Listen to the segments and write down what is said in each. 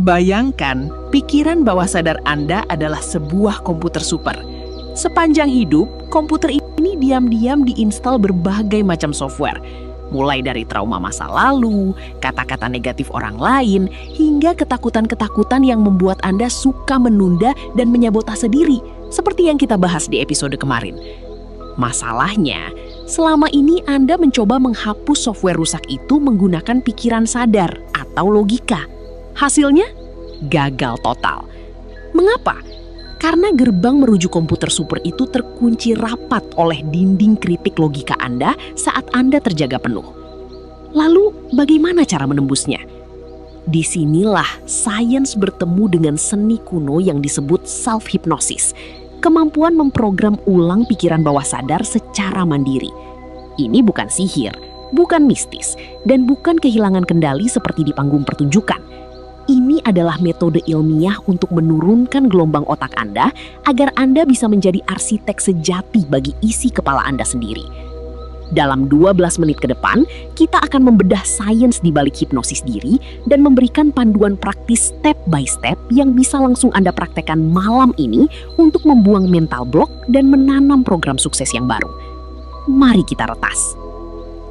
Bayangkan, pikiran bawah sadar Anda adalah sebuah komputer super. Sepanjang hidup, komputer ini diam-diam diinstal berbagai macam software. Mulai dari trauma masa lalu, kata-kata negatif orang lain, hingga ketakutan-ketakutan yang membuat Anda suka menunda dan menyabotase diri, seperti yang kita bahas di episode kemarin. Masalahnya, selama ini Anda mencoba menghapus software rusak itu menggunakan pikiran sadar atau logika. Hasilnya, gagal total. Mengapa? Karena gerbang menuju komputer super itu terkunci rapat oleh dinding kritik logika Anda saat Anda terjaga penuh. Lalu, bagaimana cara menembusnya? Disinilah sains bertemu dengan seni kuno yang disebut self-hypnosis, kemampuan memprogram ulang pikiran bawah sadar secara mandiri. Ini bukan sihir, bukan mistis, dan bukan kehilangan kendali seperti di panggung pertunjukan. Ini adalah metode ilmiah untuk menurunkan gelombang otak Anda agar Anda bisa menjadi arsitek sejati bagi isi kepala Anda sendiri. Dalam 12 menit ke depan, kita akan membedah sains di balik hipnosis diri dan memberikan panduan praktis step by step yang bisa langsung Anda praktekkan malam ini untuk membuang mental block dan menanam program sukses yang baru. Mari kita retas.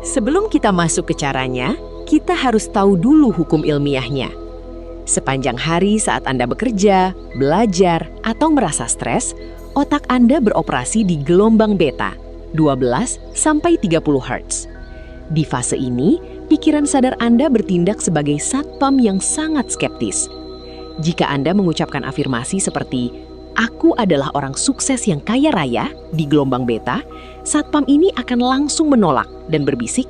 Sebelum kita masuk ke caranya, kita harus tahu dulu hukum ilmiahnya. Sepanjang hari saat Anda bekerja, belajar, atau merasa stres, otak Anda beroperasi di gelombang beta, 12 sampai 30 Hz. Di fase ini, pikiran sadar Anda bertindak sebagai satpam yang sangat skeptis. Jika Anda mengucapkan afirmasi seperti, "Aku adalah orang sukses yang kaya raya," di gelombang beta, satpam ini akan langsung menolak dan berbisik,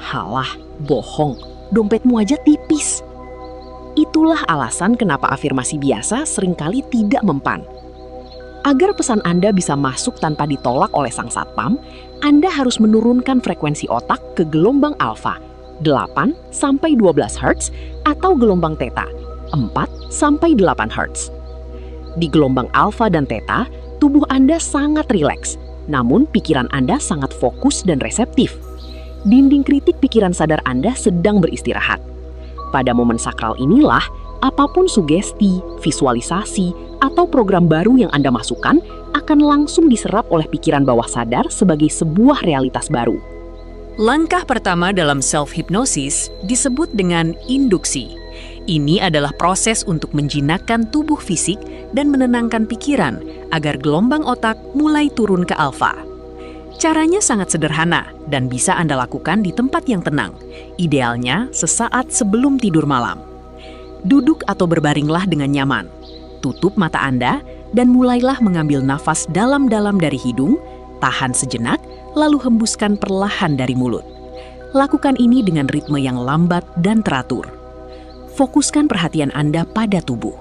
"Halah, bohong, dompetmu aja tipis." Itulah alasan kenapa afirmasi biasa seringkali tidak mempan. Agar pesan Anda bisa masuk tanpa ditolak oleh sang satpam, Anda harus menurunkan frekuensi otak ke gelombang alfa, 8 sampai 12 Hz, atau gelombang theta, 4 sampai 8 Hz. Di gelombang alfa dan theta, tubuh Anda sangat rileks, namun pikiran Anda sangat fokus dan reseptif. Dinding kritik pikiran sadar Anda sedang beristirahat. Pada momen sakral inilah, apapun sugesti, visualisasi, atau program baru yang Anda masukkan akan langsung diserap oleh pikiran bawah sadar sebagai sebuah realitas baru. Langkah pertama dalam self-hypnosis disebut dengan induksi. Ini adalah proses untuk menjinakkan tubuh fisik dan menenangkan pikiran agar gelombang otak mulai turun ke alfa. Caranya sangat sederhana dan bisa Anda lakukan di tempat yang tenang, idealnya sesaat sebelum tidur malam. Duduk atau berbaringlah dengan nyaman, tutup mata Anda, dan mulailah mengambil nafas dalam-dalam dari hidung, tahan sejenak, lalu hembuskan perlahan dari mulut. Lakukan ini dengan ritme yang lambat dan teratur. Fokuskan perhatian Anda pada tubuh.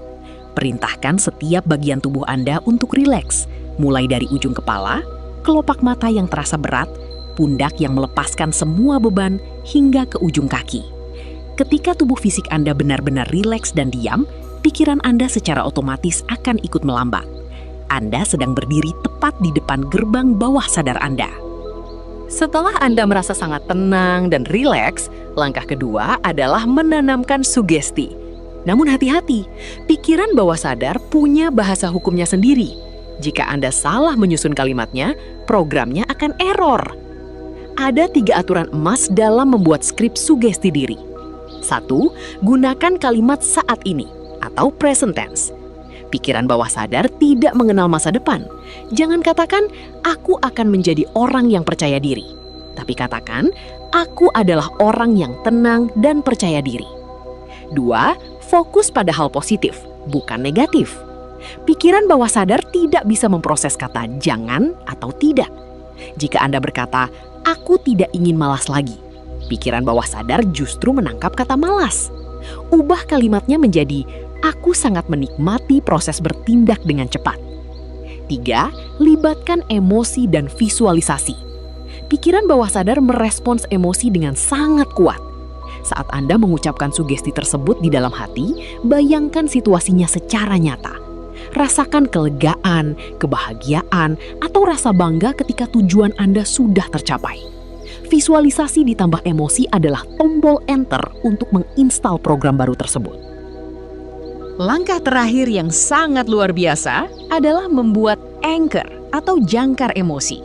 Perintahkan setiap bagian tubuh Anda untuk rileks, mulai dari ujung kepala, kelopak mata yang terasa berat, pundak yang melepaskan semua beban, hingga ke ujung kaki. Ketika tubuh fisik Anda benar-benar rileks dan diam, pikiran Anda secara otomatis akan ikut melambat. Anda sedang berdiri tepat di depan gerbang bawah sadar Anda. Setelah Anda merasa sangat tenang dan rileks, langkah kedua adalah menanamkan sugesti. Namun hati-hati, pikiran bawah sadar punya bahasa hukumnya sendiri. Jika Anda salah menyusun kalimatnya, programnya akan error. Ada 3 aturan emas dalam membuat skrip sugesti diri. 1. Gunakan kalimat saat ini atau present tense. Pikiran bawah sadar tidak mengenal masa depan. Jangan katakan, "Aku akan menjadi orang yang percaya diri." Tapi katakan, "Aku adalah orang yang tenang dan percaya diri." 2. Fokus pada hal positif, bukan negatif. Pikiran bawah sadar tidak bisa memproses kata jangan atau tidak. Jika Anda berkata, "Aku tidak ingin malas lagi," pikiran bawah sadar justru menangkap kata malas. Ubah kalimatnya menjadi, "Aku sangat menikmati proses bertindak dengan cepat." 3. Libatkan emosi dan visualisasi. Pikiran bawah sadar merespons emosi dengan sangat kuat. Saat Anda mengucapkan sugesti tersebut di dalam hati, bayangkan situasinya secara nyata. Rasakan kelegaan, kebahagiaan, atau rasa bangga ketika tujuan Anda sudah tercapai. Visualisasi ditambah emosi adalah tombol enter untuk menginstal program baru tersebut. Langkah terakhir yang sangat luar biasa adalah membuat anchor atau jangkar emosi.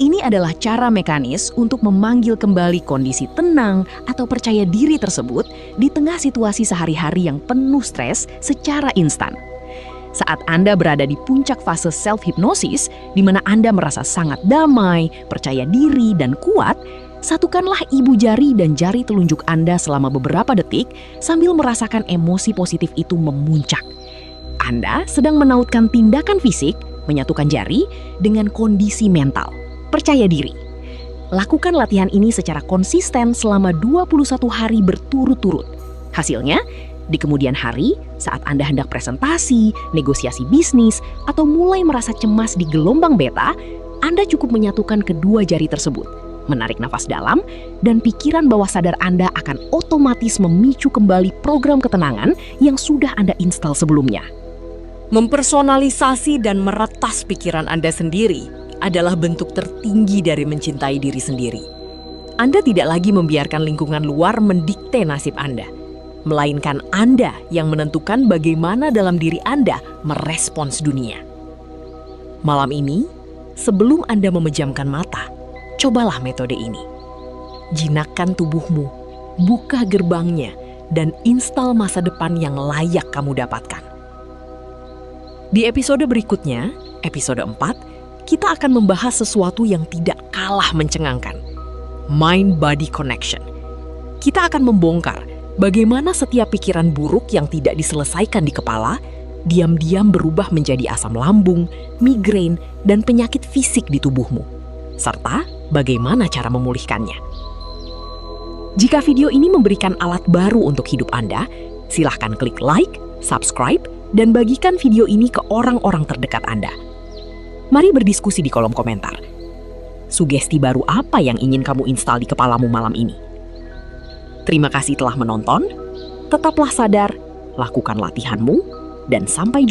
Ini adalah cara mekanis untuk memanggil kembali kondisi tenang atau percaya diri tersebut di tengah situasi sehari-hari yang penuh stres secara instan. Saat Anda berada di puncak fase self-hypnosis, di mana Anda merasa sangat damai, percaya diri, dan kuat, satukanlah ibu jari dan jari telunjuk Anda selama beberapa detik sambil merasakan emosi positif itu memuncak. Anda sedang menautkan tindakan fisik, menyatukan jari, dengan kondisi mental. Percaya diri. Lakukan latihan ini secara konsisten selama 21 hari berturut-turut. Hasilnya, di kemudian hari, saat Anda hendak presentasi, negosiasi bisnis, atau mulai merasa cemas di gelombang beta, Anda cukup menyatukan kedua jari tersebut, menarik nafas dalam, dan pikiran bawah sadar Anda akan otomatis memicu kembali program ketenangan yang sudah Anda install sebelumnya. Mempersonalisasi dan meretas pikiran Anda sendiri adalah bentuk tertinggi dari mencintai diri sendiri. Anda tidak lagi membiarkan lingkungan luar mendikte nasib Anda, melainkan Anda yang menentukan bagaimana dalam diri Anda merespons dunia. Malam ini, sebelum Anda memejamkan mata, cobalah metode ini. Jinakkan tubuhmu, buka gerbangnya, dan install masa depan yang layak kamu dapatkan. Di episode berikutnya, episode 4, kita akan membahas sesuatu yang tidak kalah mencengangkan, mind-body connection. Kita akan membongkar bagaimana setiap pikiran buruk yang tidak diselesaikan di kepala diam-diam berubah menjadi asam lambung, migrain, dan penyakit fisik di tubuhmu, serta bagaimana cara memulihkannya. Jika video ini memberikan alat baru untuk hidup Anda, silahkan klik like, subscribe, dan bagikan video ini ke orang-orang terdekat Anda. Mari berdiskusi di kolom komentar. Sugesti baru apa yang ingin kamu install di kepalamu malam ini? Terima kasih telah menonton, tetaplah sadar, lakukan latihanmu, dan sampai jumpa.